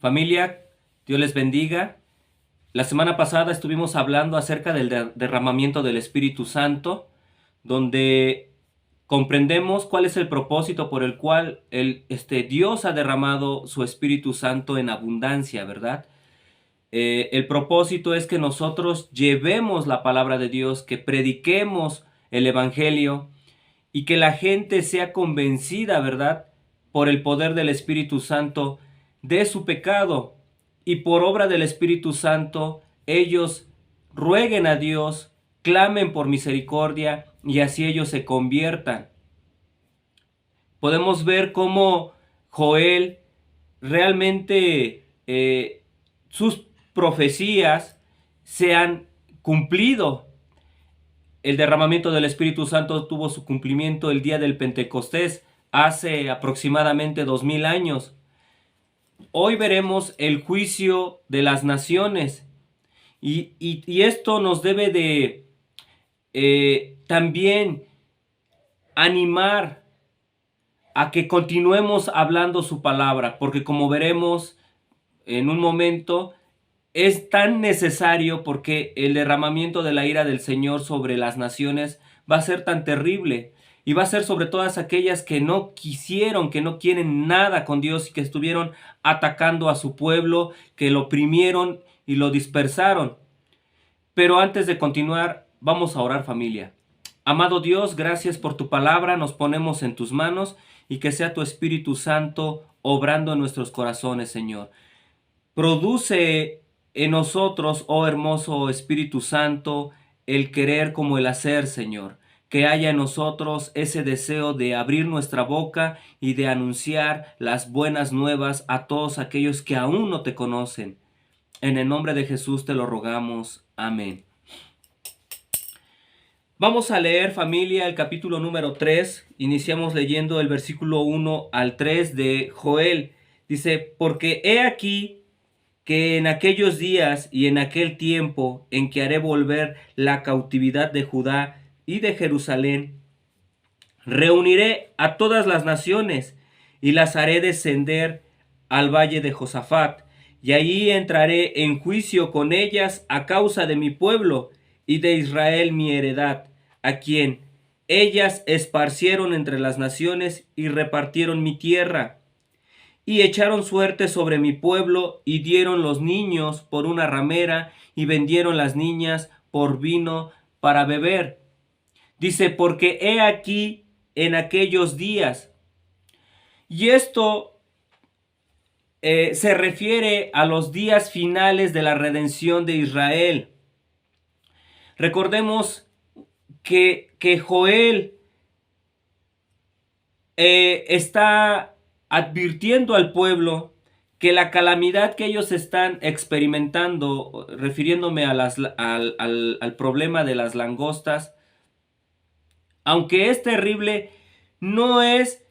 Familia, Dios les bendiga. La semana pasada estuvimos hablando acerca del derramamiento del Espíritu Santo, donde comprendemos cuál es el propósito por el cual Dios ha derramado su Espíritu Santo en abundancia, ¿verdad? El propósito es que nosotros llevemos la palabra de Dios, que prediquemos el Evangelio y que la gente sea convencida, ¿verdad?, por el poder del Espíritu Santo de su pecado, y por obra del Espíritu Santo ellos rueguen a Dios, clamen por misericordia y así ellos se conviertan. Podemos ver cómo Joel realmente sus profecías se han cumplido. El derramamiento del Espíritu Santo tuvo su cumplimiento el día del Pentecostés, hace aproximadamente 2000 años. Hoy veremos el juicio de las naciones y esto nos debe de también animar a que continuemos hablando su palabra, porque como veremos en un momento, es tan necesario porque el derramamiento de la ira del Señor sobre las naciones va a ser tan terrible y va a ser sobre todas aquellas que no quisieron, que no quieren nada con Dios y que estuvieron atacando a su pueblo, que lo oprimieron y lo dispersaron. Pero antes de continuar, vamos a orar, familia. Amado Dios, gracias por tu palabra, nos ponemos en tus manos y que sea tu Espíritu Santo obrando en nuestros corazones, Señor. Produce en nosotros, oh hermoso Espíritu Santo, el querer como el hacer, Señor. Que haya en nosotros ese deseo de abrir nuestra boca y de anunciar las buenas nuevas a todos aquellos que aún no te conocen. En el nombre de Jesús te lo rogamos. Amén. Vamos a leer, familia, el capítulo número 3. Iniciamos leyendo el versículo 1 al 3 de Joel. Dice, porque he aquí que en aquellos días y en aquel tiempo en que haré volver la cautividad de Judá y de Jerusalén, reuniré a todas las naciones y las haré descender al valle de Josafat, y allí entraré en juicio con ellas a causa de mi pueblo y de Israel mi heredad, a quien ellas esparcieron entre las naciones y repartieron mi tierra. Y echaron suerte sobre mi pueblo, y dieron los niños por una ramera, y vendieron las niñas por vino para beber. Dice, porque he aquí en aquellos días. Y esto se refiere a los días finales de la redención de Israel. Recordemos que Joel está advirtiendo al pueblo que la calamidad que ellos están experimentando, refiriéndome a al problema de las langostas, aunque es terrible, no es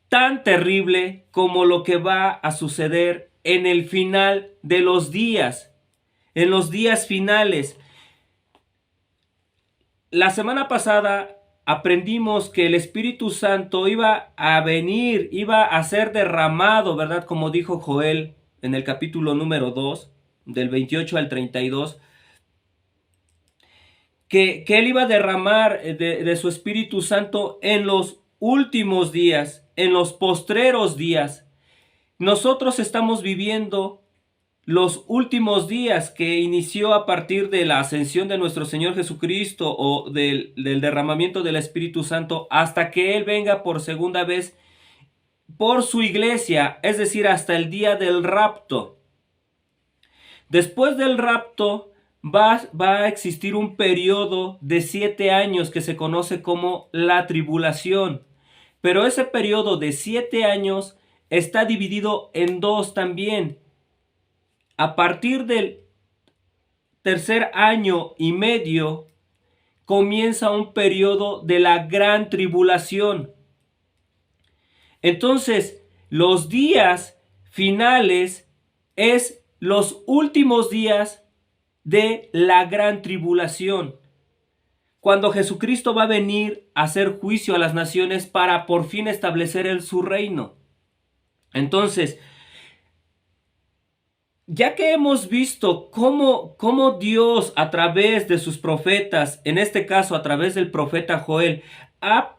tan terrible como lo que va a suceder en el final de los días, en los días finales. La semana pasada aprendimos que el Espíritu Santo iba a venir, iba a ser derramado, ¿verdad? Como dijo Joel en el capítulo número 2, del 28 al 32, que Él iba a derramar de su Espíritu Santo en los últimos días, en los postreros días. Nosotros estamos viviendo los últimos días que inició a partir de la ascensión de nuestro Señor Jesucristo o del derramamiento del Espíritu Santo hasta que Él venga por segunda vez por su iglesia, es decir, hasta el día del rapto. Después del rapto va a existir un periodo de 7 años que se conoce como la tribulación, pero ese periodo de 7 años está dividido en dos también. A partir del tercer año y medio comienza un periodo de la gran tribulación. Entonces, los días finales es los últimos días de la gran tribulación, cuando Jesucristo va a venir a hacer juicio a las naciones para por fin establecer su reino. Entonces, Ya que hemos visto cómo Dios a través de sus profetas, en este caso a través del profeta Joel, ha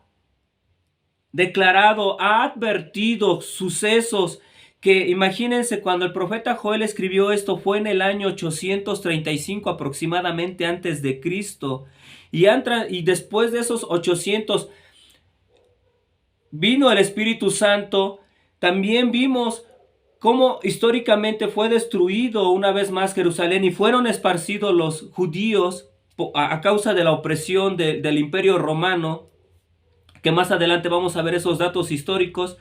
declarado, ha advertido sucesos que, imagínense, cuando el profeta Joel escribió esto fue en el año 835 aproximadamente antes de Cristo, y después de esos 800 vino el Espíritu Santo. También vimos cómo históricamente fue destruido una vez más Jerusalén y fueron esparcidos los judíos a causa de la opresión del Imperio Romano, que más adelante vamos a ver esos datos históricos.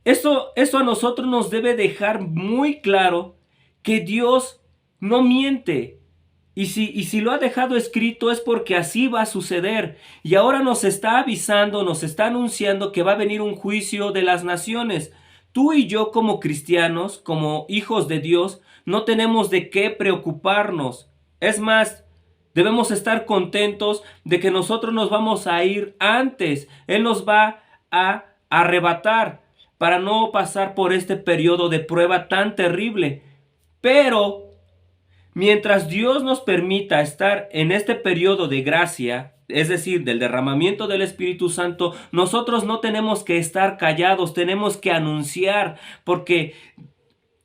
Eso a nosotros nos debe dejar muy claro que Dios no miente. Y si lo ha dejado escrito es porque así va a suceder. Y ahora nos está avisando, nos está anunciando que va a venir un juicio de las naciones. Tú y yo como cristianos, como hijos de Dios, no tenemos de qué preocuparnos. Es más, debemos estar contentos de que nosotros nos vamos a ir antes. Él nos va a arrebatar para no pasar por este periodo de prueba tan terrible. Pero mientras Dios nos permita estar en este periodo de gracia, es decir, del derramamiento del Espíritu Santo, nosotros no tenemos que estar callados, tenemos que anunciar, porque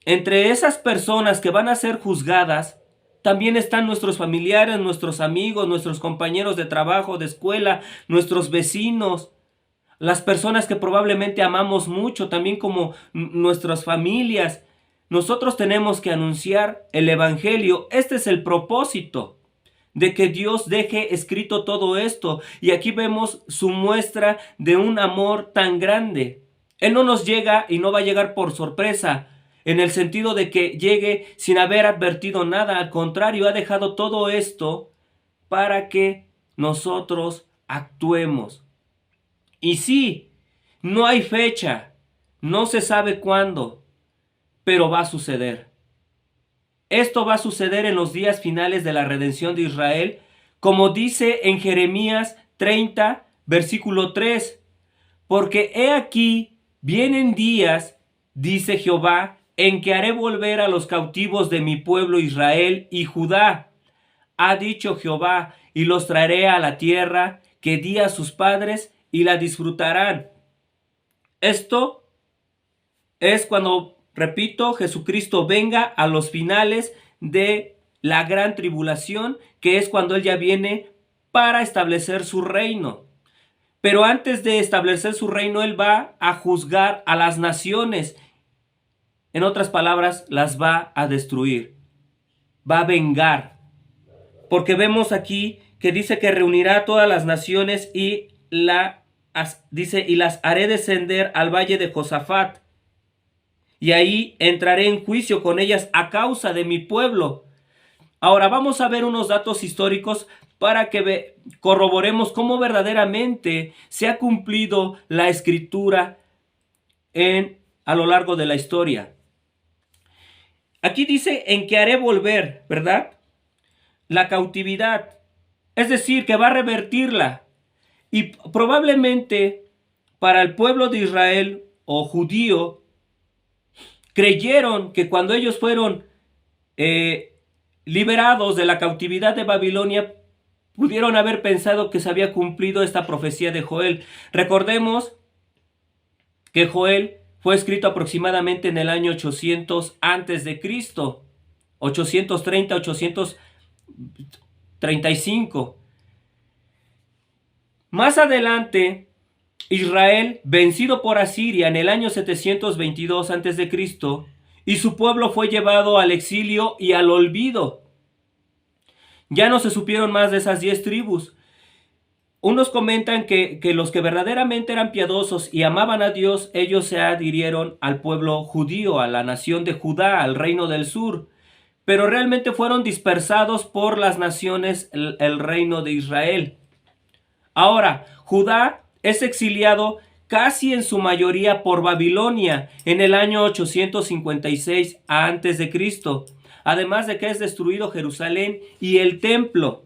entre esas personas que van a ser juzgadas, también están nuestros familiares, nuestros amigos, nuestros compañeros de trabajo, de escuela, nuestros vecinos, las personas que probablemente amamos mucho, también como nuestras familias. Nosotros tenemos que anunciar el Evangelio. Este es el propósito de que Dios deje escrito todo esto. Y aquí vemos su muestra de un amor tan grande. Él no nos llega y no va a llegar por sorpresa, en el sentido de que llegue sin haber advertido nada. Al contrario, ha dejado todo esto para que nosotros actuemos. Y sí, no hay fecha, no se sabe cuándo, pero va a suceder. Esto va a suceder en los días finales de la redención de Israel, como dice en Jeremías 30, versículo 3. Porque he aquí, vienen días, dice Jehová, en que haré volver a los cautivos de mi pueblo Israel y Judá. Ha dicho Jehová, y los traeré a la tierra que di a sus padres y la disfrutarán. Esto es cuando, repito, Jesucristo venga a los finales de la gran tribulación, que es cuando Él ya viene para establecer su reino. Pero antes de establecer su reino, Él va a juzgar a las naciones. En otras palabras, las va a destruir. Va a vengar. Porque vemos aquí que dice que reunirá a todas las naciones y y las haré descender al valle de Josafat. Y ahí entraré en juicio con ellas a causa de mi pueblo. Ahora vamos a ver unos datos históricos para que corroboremos cómo verdaderamente se ha cumplido la escritura a lo largo de la historia. Aquí dice en que haré volver, ¿verdad?, la cautividad. Es decir, que va a revertirla. Y probablemente para el pueblo de Israel o judío, creyeron que cuando ellos fueron liberados de la cautividad de Babilonia, pudieron haber pensado que se había cumplido esta profecía de Joel. Recordemos que Joel fue escrito aproximadamente en el año 800 antes de Cristo, 830, 835. Más adelante, Israel, vencido por Asiria en el año 722 a.C., y su pueblo fue llevado al exilio y al olvido. Ya no se supieron más de esas 10 tribus. Unos comentan que los que verdaderamente eran piadosos y amaban a Dios, ellos se adhirieron al pueblo judío, a la nación de Judá, al reino del sur. Pero realmente fueron dispersados por las naciones, el reino de Israel. Ahora, Judá es exiliado casi en su mayoría por Babilonia en el año 856 a.C., además de que es destruido Jerusalén y el templo.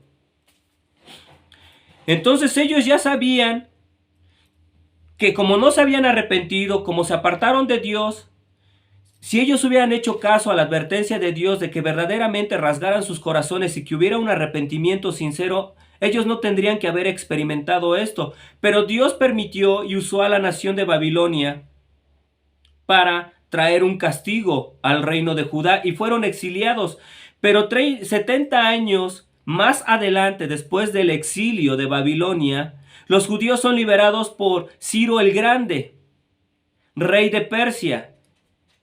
Entonces ellos ya sabían que como no se habían arrepentido, como se apartaron de Dios, Si ellos hubieran hecho caso a la advertencia de Dios de que verdaderamente rasgaran sus corazones y que hubiera un arrepentimiento sincero, ellos no tendrían que haber experimentado esto. Pero Dios permitió y usó a la nación de Babilonia para traer un castigo al reino de Judá y fueron exiliados. Pero 70 años más adelante, después del exilio de Babilonia, los judíos son liberados por Ciro el Grande, rey de Persia.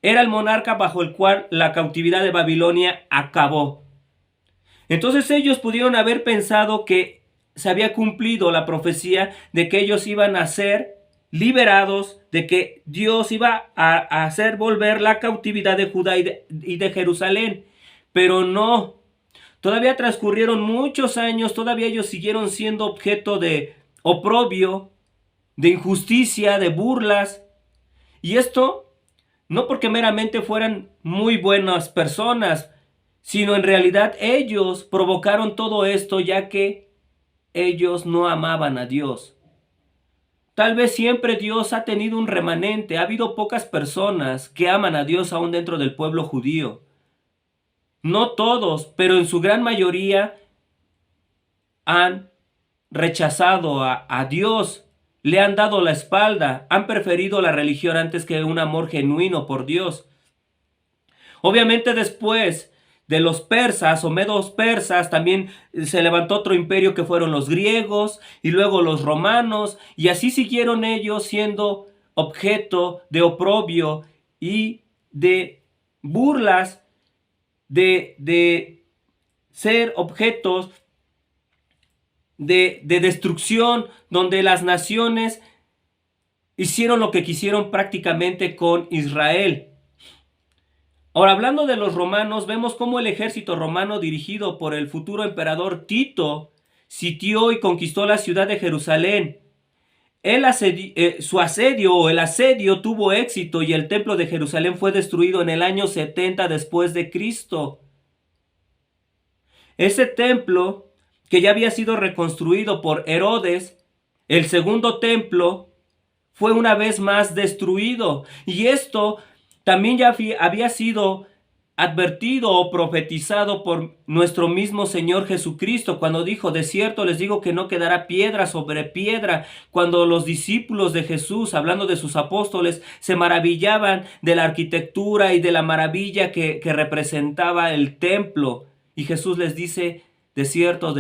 Era el monarca bajo el cual la cautividad de Babilonia acabó. Entonces ellos pudieron haber pensado que se había cumplido la profecía de que ellos iban a ser liberados, de que Dios iba a hacer volver la cautividad de Judá y de Jerusalén. Pero no, todavía transcurrieron muchos años, todavía ellos siguieron siendo objeto de oprobio, de injusticia, de burlas. Y esto no porque meramente fueran muy buenas personas, sino en realidad ellos provocaron todo esto ya que ellos no amaban a Dios. Tal vez siempre Dios ha tenido un remanente, ha habido pocas personas que aman a Dios aún dentro del pueblo judío. No todos, pero en su gran mayoría han rechazado a Dios, le han dado la espalda, han preferido la religión antes que un amor genuino por Dios. Obviamente después de los persas o medos persas también se levantó otro imperio que fueron los griegos y luego los romanos, y así siguieron ellos siendo objeto de oprobio y de burlas, de ser objetos de destrucción, donde las naciones hicieron lo que quisieron prácticamente con Israel. Ahora, hablando de los romanos, vemos cómo el ejército romano dirigido por el futuro emperador Tito sitió y conquistó la ciudad de Jerusalén. El asedio tuvo éxito y el templo de Jerusalén fue destruido en el año 70 después de Cristo. Ese templo, que ya había sido reconstruido por Herodes, el segundo templo, fue una vez más destruido. Y esto también ya había sido advertido o profetizado por nuestro mismo Señor Jesucristo, cuando dijo: de cierto les digo que no quedará piedra sobre piedra. Cuando los discípulos de Jesús, hablando de sus apóstoles, se maravillaban de la arquitectura y de la maravilla que representaba el templo, y Jesús les dice: de cierto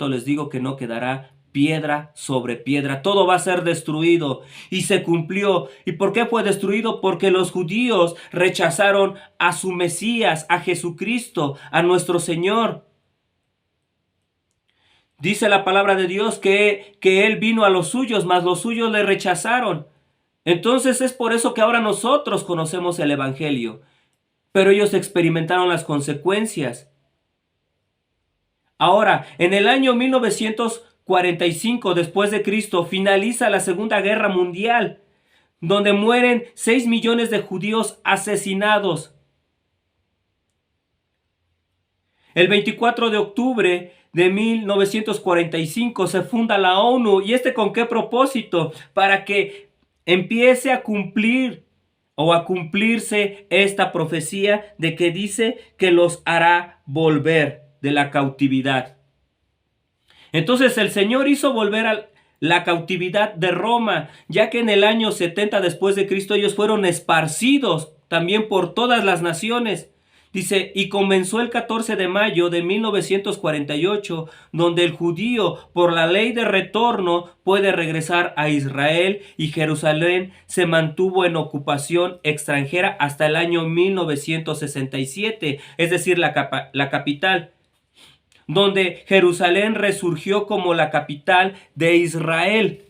les digo que no quedará piedra sobre piedra, todo va a ser destruido. Y se cumplió. ¿Y por qué fue destruido? Porque los judíos rechazaron a su Mesías, a Jesucristo, a nuestro Señor. Dice la palabra de Dios que Él vino a los suyos, mas los suyos le rechazaron. Entonces es por eso que ahora nosotros conocemos el Evangelio, pero ellos experimentaron las consecuencias. Ahora, en el año 1945 después de Cristo finaliza la Segunda Guerra Mundial, donde mueren 6 millones de judíos asesinados. El 24 de octubre de 1945 se funda la ONU. ¿Y con qué propósito? Para que empiece a cumplir o a cumplirse esta profecía de que dice que los hará volver de la cautividad. Entonces el Señor hizo volver a la cautividad de Roma, ya que en el año 70 después de Cristo ellos fueron esparcidos también por todas las naciones. Dice: y comenzó el 14 de mayo de 1948, donde el judío por la ley de retorno puede regresar a Israel, y Jerusalén se mantuvo en ocupación extranjera hasta el año 1967, es decir, la capital, donde Jerusalén resurgió como la capital de Israel.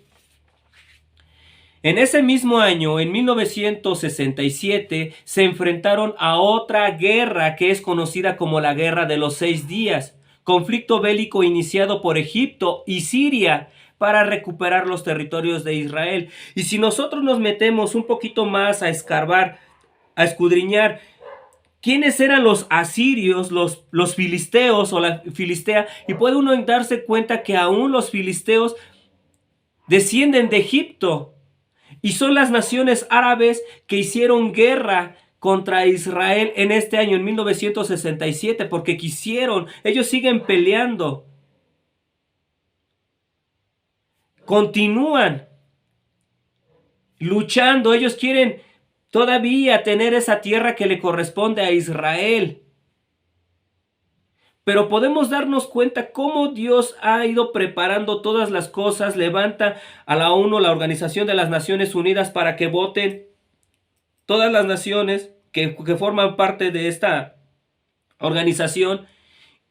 En ese mismo año, en 1967, se enfrentaron a otra guerra que es conocida como la Guerra de los 6 días, conflicto bélico iniciado por Egipto y Siria para recuperar los territorios de Israel. Y si nosotros nos metemos un poquito más a escarbar, a escudriñar, ¿quiénes eran los asirios, los filisteos o la filistea? Y puede uno darse cuenta que aún los filisteos descienden de Egipto. Y son las naciones árabes que hicieron guerra contra Israel en este año, en 1967, porque quisieron, ellos siguen peleando, continúan luchando, ellos quieren todavía tener esa tierra que le corresponde a Israel. Pero podemos darnos cuenta cómo Dios ha ido preparando todas las cosas, levanta a la ONU, la Organización de las Naciones Unidas, para que voten todas las naciones que forman parte de esta organización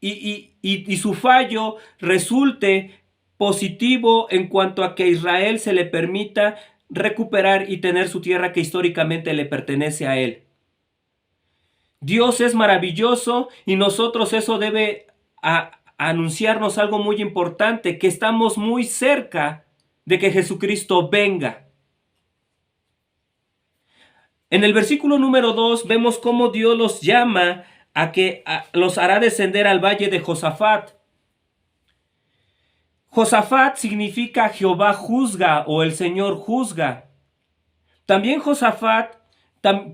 y su fallo resulte positivo en cuanto a que a Israel se le permita recuperar y tener su tierra que históricamente le pertenece a él. Dios es maravilloso y nosotros eso debe anunciarnos algo muy importante, que estamos muy cerca de que Jesucristo venga. En el versículo número 2 vemos cómo Dios los llama a que los hará descender al valle de Josafat. Josafat significa Jehová juzga o el Señor juzga. También Josafat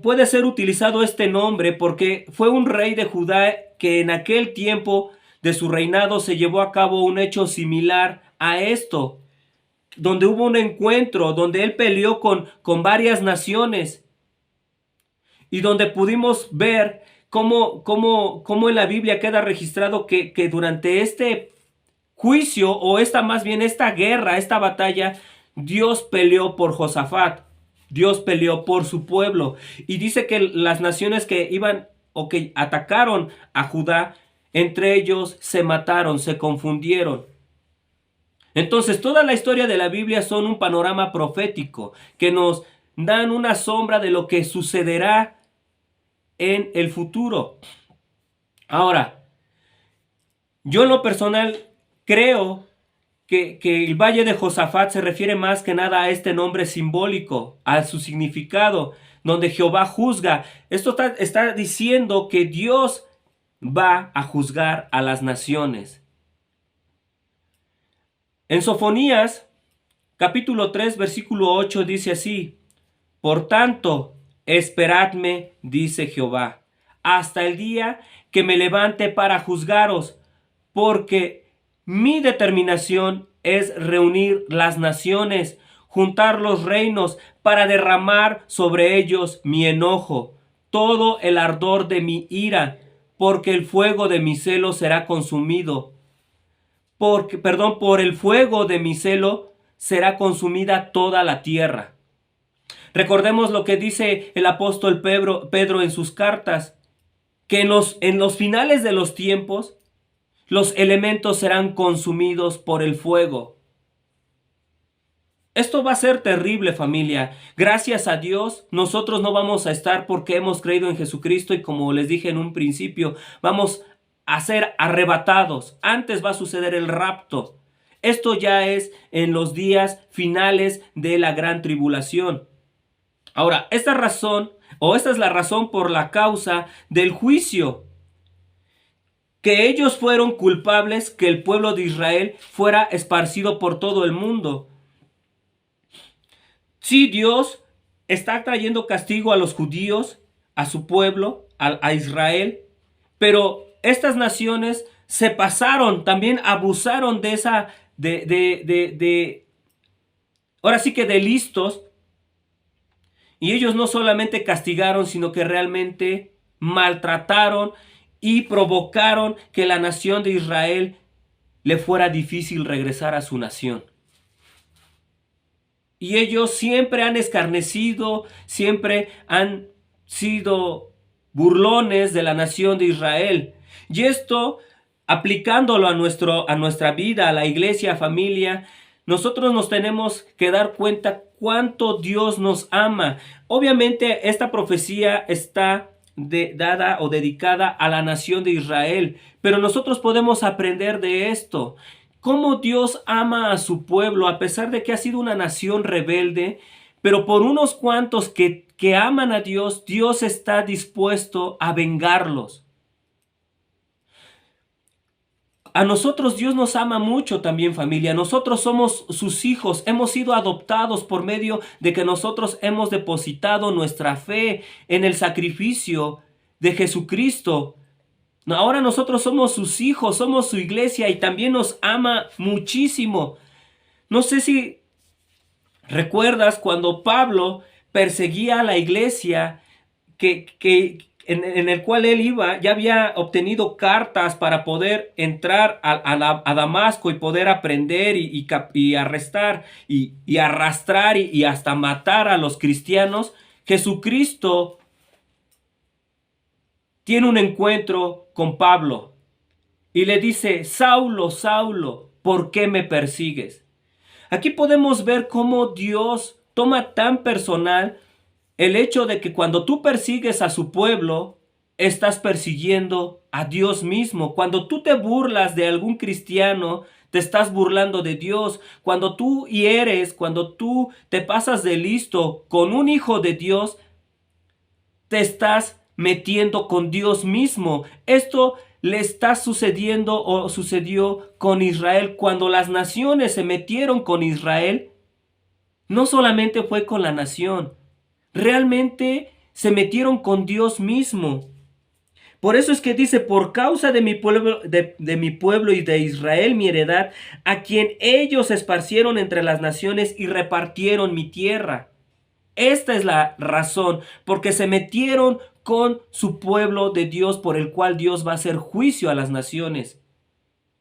puede ser utilizado este nombre porque fue un rey de Judá que en aquel tiempo de su reinado se llevó a cabo un hecho similar a esto, donde hubo un encuentro, donde él peleó con varias naciones y donde pudimos ver cómo en la Biblia queda registrado que durante este juicio o más bien esta guerra, esta batalla, Dios peleó por Josafat. Dios peleó por su pueblo. Y dice que las naciones que iban o que atacaron a Judá, entre ellos se mataron, se confundieron. Entonces, toda la historia de la Biblia son un panorama profético que nos dan una sombra de lo que sucederá en el futuro. Ahora, yo en lo personal creo que el valle de Josafat se refiere más que nada a este nombre simbólico, a su significado, donde Jehová juzga. Esto está diciendo que Dios va a juzgar a las naciones. En Sofonías, capítulo 3, versículo 8 dice así: por tanto, esperadme, dice Jehová, hasta el día que me levante para juzgaros, porque mi determinación es reunir las naciones, juntar los reinos, para derramar sobre ellos mi enojo, todo el ardor de mi ira, porque el fuego de mi celo será consumido. Por el fuego de mi celo será consumida toda la tierra. Recordemos lo que dice el apóstol Pedro en sus cartas, que en los finales de los tiempos, los elementos serán consumidos por el fuego. Esto va a ser terrible, familia. Gracias a Dios, nosotros no vamos a estar porque hemos creído en Jesucristo y como les dije en un principio, vamos a ser arrebatados. Antes va a suceder el rapto. Esto ya es en los días finales de la gran tribulación. Ahora, esta es la razón por la causa del juicio, que ellos fueron culpables que el pueblo de Israel fuera esparcido por todo el mundo. Sí, Dios está trayendo castigo a los judíos, a su pueblo, a Israel, pero estas naciones se pasaron, también abusaron de ahora sí que de listos, y ellos no solamente castigaron, sino que realmente maltrataron y provocaron que la nación de Israel le fuera difícil regresar a su nación. Y ellos siempre han escarnecido, siempre han sido burlones de la nación de Israel. Y esto, aplicándolo a nuestra vida, a la iglesia, familia, nosotros nos tenemos que dar cuenta cuánto Dios nos ama. Obviamente esta profecía está dada o dedicada a la nación de Israel, pero nosotros podemos aprender de esto. Cómo Dios ama a su pueblo a pesar de que ha sido una nación rebelde, pero por unos cuantos que aman a Dios, Dios está dispuesto a vengarlos. A nosotros Dios nos ama mucho también, familia. Nosotros somos sus hijos. Hemos sido adoptados por medio de que nosotros hemos depositado nuestra fe en el sacrificio de Jesucristo. Ahora nosotros somos sus hijos, somos su iglesia y también nos ama muchísimo. No sé si recuerdas cuando Pablo perseguía a la iglesia en el cual él iba, ya había obtenido cartas para poder entrar a Damasco y poder aprender y arrestar y arrastrar y hasta matar a los cristianos. Jesucristo tiene un encuentro con Pablo y le dice: Saulo, Saulo, ¿por qué me persigues? Aquí podemos ver cómo Dios toma tan personal el hecho de que cuando tú persigues a su pueblo, estás persiguiendo a Dios mismo. Cuando tú te burlas de algún cristiano, te estás burlando de Dios. Cuando tú hieres, cuando tú te pasas de listo con un hijo de Dios, te estás metiendo con Dios mismo. Esto le está sucediendo o sucedió con Israel. Cuando las naciones se metieron con Israel, no solamente fue con la nación, realmente se metieron con Dios mismo. Por eso es que dice: por causa de mi pueblo, de mi pueblo y de Israel, mi heredad, a quien ellos esparcieron entre las naciones y repartieron mi tierra. Esta es la razón, porque se metieron con su pueblo de Dios, por el cual Dios va a hacer juicio a las naciones,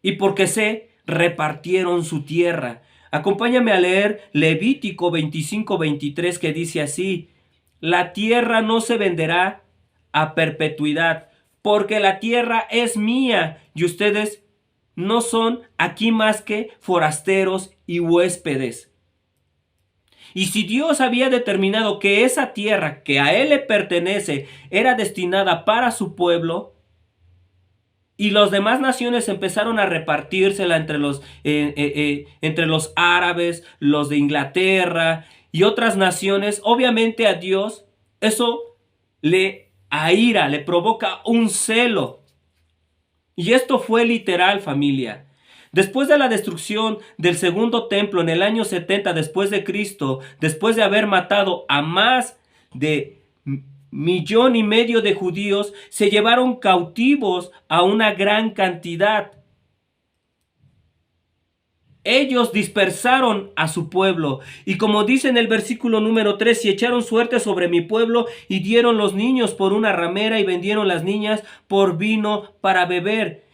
y porque se repartieron su tierra. Acompáñame a leer Levítico 25:23, que dice así: la tierra no se venderá a perpetuidad, porque la tierra es mía y ustedes no son aquí más que forasteros y huéspedes. Y si Dios había determinado que esa tierra que a él le pertenece era destinada para su pueblo, y las demás naciones empezaron a repartírsela entre los árabes, los de Inglaterra y otras naciones, obviamente a Dios eso le aira, le provoca un celo. Y esto fue literal, familia. Después de la destrucción del segundo templo en el año 70 después de Cristo, después de haber matado a más de 1,5 millones de judíos, se llevaron cautivos a una gran cantidad. Ellos dispersaron a su pueblo, y como dice en el versículo número 3, y echaron suerte sobre mi pueblo, y dieron los niños por una ramera, y vendieron las niñas por vino para beber.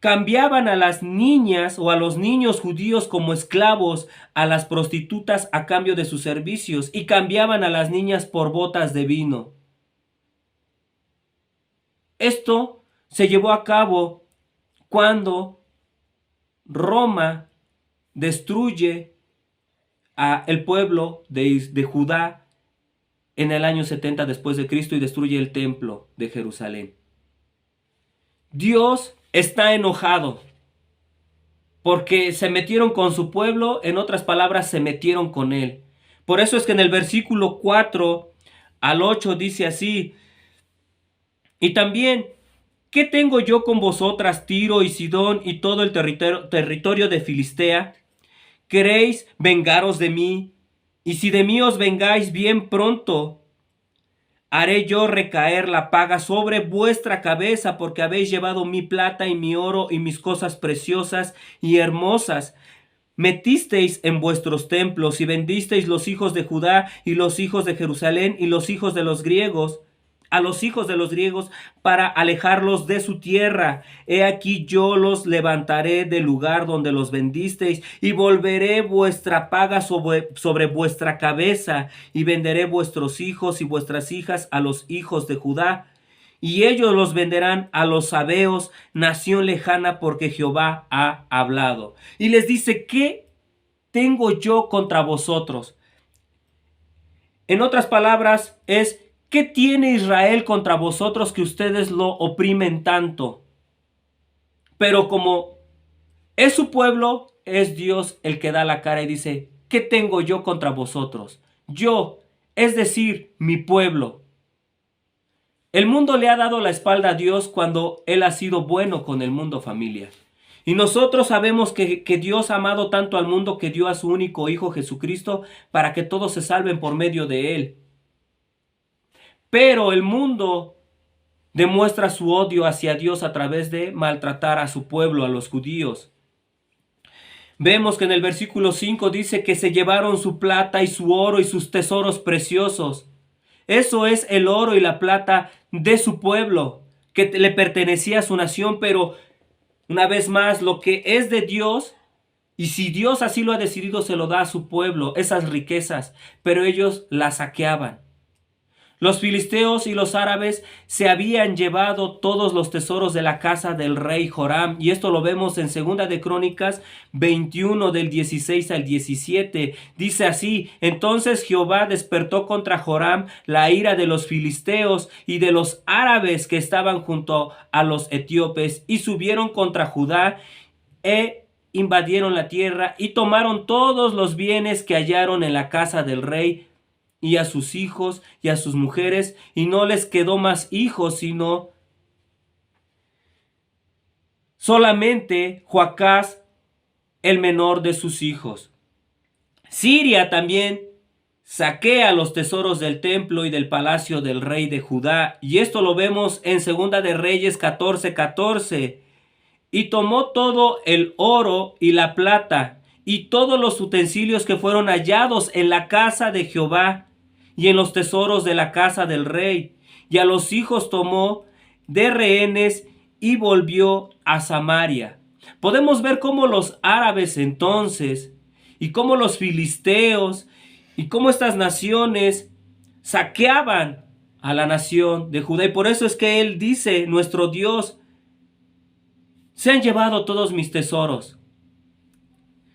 Cambiaban a las niñas o a los niños judíos como esclavos a las prostitutas a cambio de sus servicios, y cambiaban a las niñas por botas de vino. Esto se llevó a cabo cuando Roma destruye a el pueblo de Judá en el año 70 después de Cristo y destruye el templo de Jerusalén. Dios está enojado porque se metieron con su pueblo, en otras palabras, se metieron con él. Por eso es que en el versículo 4 al 8 dice así: y también, ¿qué tengo yo con vosotras, Tiro y Sidón y todo el territorio de Filistea? ¿Queréis vengaros de mí? Y si de mí os vengáis, bien pronto haré yo recaer la paga sobre vuestra cabeza, porque habéis llevado mi plata y mi oro y mis cosas preciosas y hermosas. Metisteis en vuestros templos y vendisteis los hijos de Judá y los hijos de Jerusalén y los hijos de los griegos, a los hijos de los griegos, para alejarlos de su tierra. He aquí yo los levantaré del lugar donde los vendisteis, y volveré vuestra paga sobre vuestra cabeza, y venderé vuestros hijos y vuestras hijas a los hijos de Judá, y ellos los venderán a los sabeos, nación lejana, porque Jehová ha hablado. Y les dice: ¿qué tengo yo contra vosotros? En otras palabras, es: ¿qué tiene Israel contra vosotros que ustedes lo oprimen tanto? Pero como es su pueblo, es Dios el que da la cara y dice: ¿qué tengo yo contra vosotros? Yo, es decir, mi pueblo. El mundo le ha dado la espalda a Dios cuando Él ha sido bueno con el mundo, familia. Y nosotros sabemos que Dios ha amado tanto al mundo que dio a su único Hijo Jesucristo para que todos se salven por medio de Él. Pero el mundo demuestra su odio hacia Dios a través de maltratar a su pueblo, a los judíos. Vemos que en el versículo 5 dice que se llevaron su plata y su oro y sus tesoros preciosos. Eso es el oro y la plata de su pueblo, que le pertenecía a su nación, pero una vez más, lo que es de Dios, y si Dios así lo ha decidido, se lo da a su pueblo, esas riquezas, pero ellos las saqueaban. Los filisteos y los árabes se habían llevado todos los tesoros de la casa del rey Joram, y esto lo vemos en 2 de Crónicas 21 del 16 al 17. Dice así: entonces Jehová despertó contra Joram la ira de los filisteos y de los árabes que estaban junto a los etíopes, y subieron contra Judá e invadieron la tierra y tomaron todos los bienes que hallaron en la casa del rey, y a sus hijos y a sus mujeres, y no les quedó más hijos, sino solamente Joacás, el menor de sus hijos. Siria también saquea los tesoros del templo y del palacio del rey de Judá, y esto lo vemos en 2 de Reyes 14:14. Y tomó todo el oro y la plata y todos los utensilios que fueron hallados en la casa de Jehová y en los tesoros de la casa del rey, y a los hijos tomó de rehenes y volvió a Samaria. Podemos ver cómo los árabes entonces, y cómo los filisteos, y cómo estas naciones saqueaban a la nación de Judá. Y por eso es que él dice, nuestro Dios: se han llevado todos mis tesoros,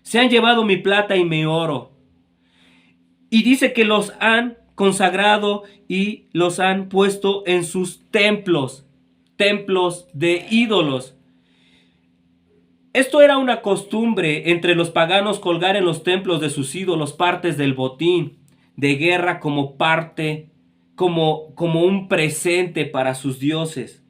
se han llevado mi plata y mi oro. Y dice que los han consagrado y los han puesto en sus templos, templos de ídolos. Esto era una costumbre entre los paganos, colgar en los templos de sus ídolos partes del botín de guerra como parte, como un presente para sus dioses.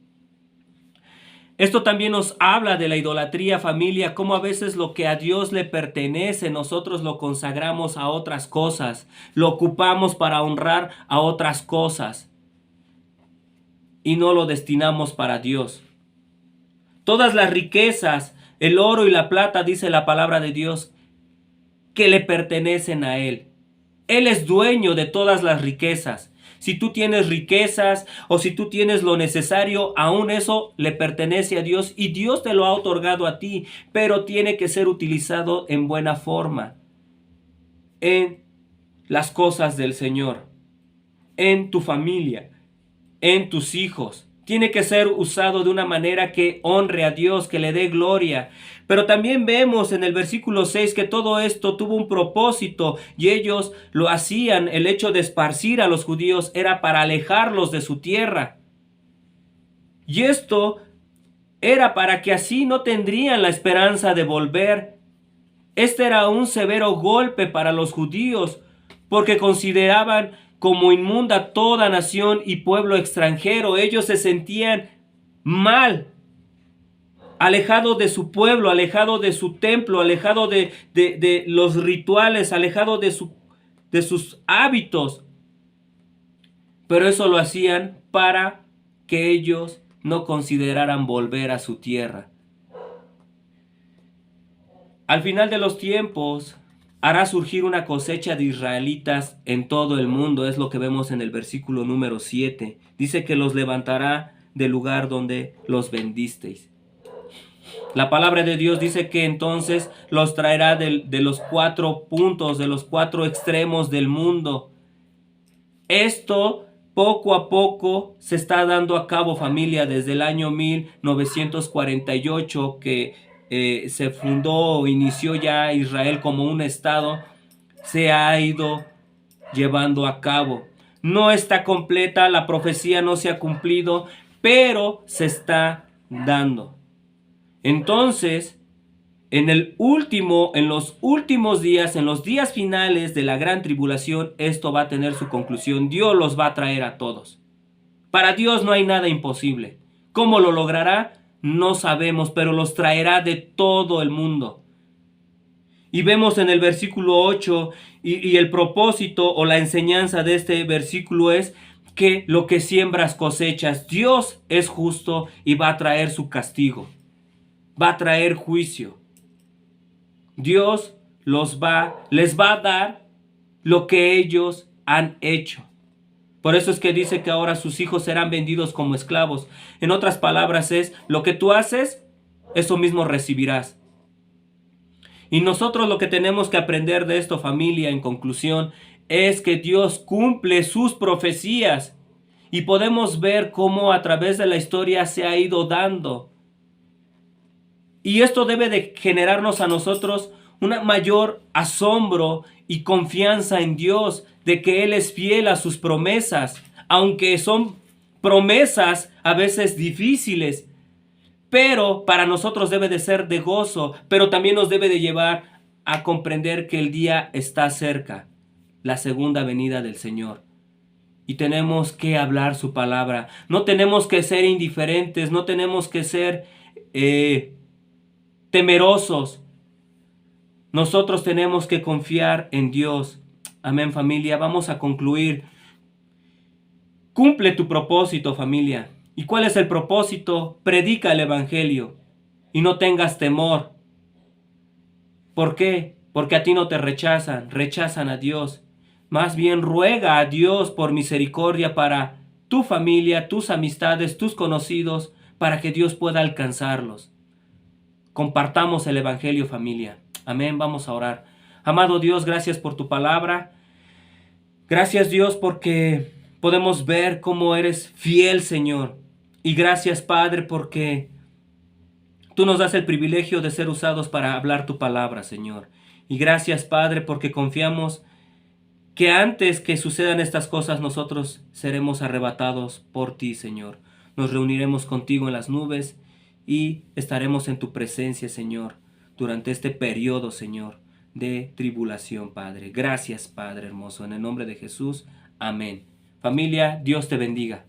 Esto también nos habla de la idolatría, familia, cómo a veces lo que a Dios le pertenece, nosotros lo consagramos a otras cosas, lo ocupamos para honrar a otras cosas y no lo destinamos para Dios. Todas las riquezas, el oro y la plata, dice la palabra de Dios, que le pertenecen a Él. Él es dueño de todas las riquezas. Si tú tienes riquezas o si tú tienes lo necesario, aún eso le pertenece a Dios y Dios te lo ha otorgado a ti, pero tiene que ser utilizado en buena forma, en las cosas del Señor, en tu familia, en tus hijos. Tiene que ser usado de una manera que honre a Dios, que le dé gloria. Pero también vemos en el versículo 6 que todo esto tuvo un propósito y ellos lo hacían. El hecho de esparcir a los judíos era para alejarlos de su tierra. Y esto era para que así no tendrían la esperanza de volver. Este era un severo golpe para los judíos porque consideraban como inmunda toda nación y pueblo extranjero. Ellos se sentían mal, alejado de su pueblo, alejado de su templo, alejado de los rituales, alejado de sus hábitos. Pero eso lo hacían para que ellos no consideraran volver a su tierra. Al final de los tiempos hará surgir una cosecha de israelitas en todo el mundo. Es lo que vemos en el versículo número 7. Dice que los levantará del lugar donde los vendisteis. La palabra de Dios dice que entonces los traerá de los 4 puntos, de los 4 extremos del mundo. Esto poco a poco se está dando a cabo, familia, desde el año 1948 que se fundó o inició ya Israel como un estado, se ha ido llevando a cabo. No está completa, la profecía no se ha cumplido, pero se está dando. Entonces, en los últimos días, en los días finales de la gran tribulación, esto va a tener su conclusión. Dios los va a traer a todos Para Dios no hay nada imposible. ¿Cómo lo logrará? No sabemos, pero los traerá de todo el mundo. Y vemos en el versículo 8 y el propósito o la enseñanza de este versículo es que lo que siembras cosechas. Dios es justo y va a traer su castigo. Va a traer juicio. Dios les va a dar lo que ellos han hecho. Por eso es que dice que ahora sus hijos serán vendidos como esclavos. En otras palabras es, lo que tú haces, eso mismo recibirás. Y nosotros lo que tenemos que aprender de esto, familia, en conclusión, es que Dios cumple sus profecías. Y podemos ver cómo a través de la historia se ha ido dando. Y esto debe de generarnos a nosotros un mayor asombro y confianza en Dios, de que Él es fiel a sus promesas, aunque son promesas a veces difíciles. Pero para nosotros debe de ser de gozo, pero también nos debe de llevar a comprender que el día está cerca, la segunda venida del Señor. Y tenemos que hablar su palabra. No tenemos que ser indiferentes, no tenemos que ser temerosos. Nosotros tenemos que confiar en Dios. Amén, familia. Vamos a concluir. Cumple tu propósito, familia. ¿Y cuál es el propósito? Predica el evangelio y no tengas temor. ¿Por qué? Porque a ti no te rechazan a Dios. Más bien ruega a Dios por misericordia para tu familia, tus amistades, tus conocidos, para que Dios pueda alcanzarlos. Compartamos el evangelio, familia. Amén, vamos a orar. Amado Dios, gracias por tu palabra. Gracias, Dios, porque podemos ver cómo eres fiel, Señor. Y gracias, Padre, porque tú nos das el privilegio de ser usados para hablar tu palabra, Señor. Y gracias, Padre, porque confiamos que antes que sucedan estas cosas nosotros seremos arrebatados por ti, Señor. Nos reuniremos contigo en las nubes y estaremos en tu presencia, Señor, durante este periodo, Señor, de tribulación, Padre. Gracias, Padre hermoso. En el nombre de Jesús, amén. Familia, Dios te bendiga.